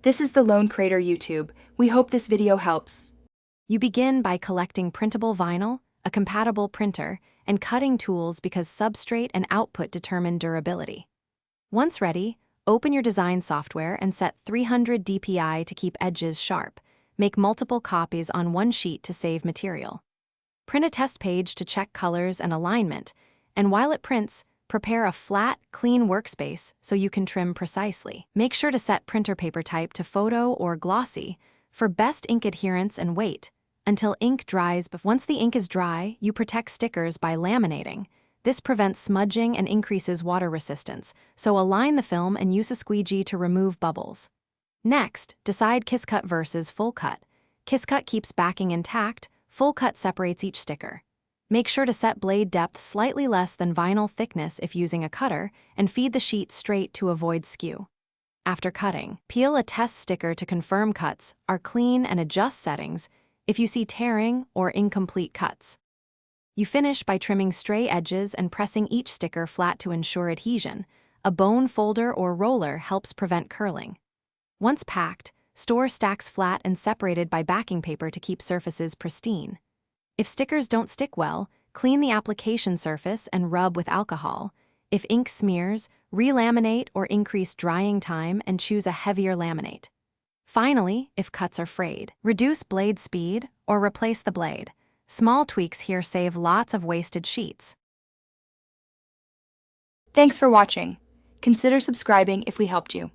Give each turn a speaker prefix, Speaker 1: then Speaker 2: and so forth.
Speaker 1: This is the Lone Crater YouTube. We hope this video helps.
Speaker 2: You begin by collecting printable vinyl, a compatible printer, and cutting tools because substrate and output determine durability. Once ready, open your design software and set 300 dpi to keep edges sharp. Make multiple copies on one sheet to save material. Print a test page to check colors and alignment, and while it prints, prepare a flat, clean workspace so you can trim precisely. Make sure to set printer paper type to photo or glossy for best ink adherence and weight until ink dries. Once the ink is dry, you protect stickers by laminating. This prevents smudging and increases water resistance, so align the film and use a squeegee to remove bubbles. Next, decide kiss cut versus full cut. Kiss cut keeps backing intact, full cut separates each sticker. Make sure to set blade depth slightly less than vinyl thickness if using a cutter, and feed the sheet straight to avoid skew. After cutting, peel a test sticker to confirm cuts are clean and adjust settings if you see tearing or incomplete cuts. You finish by trimming stray edges and pressing each sticker flat to ensure adhesion. A bone folder or roller helps prevent curling. Once packed, store stacks flat and separated by backing paper to keep surfaces pristine. If stickers don't stick well, clean the application surface and rub with alcohol. If ink smears, relaminate or increase drying time and choose a heavier laminate. Finally, if cuts are frayed, reduce blade speed or replace the blade. Small tweaks here save lots of wasted sheets.
Speaker 1: Thanks for watching. Consider subscribing if we helped you.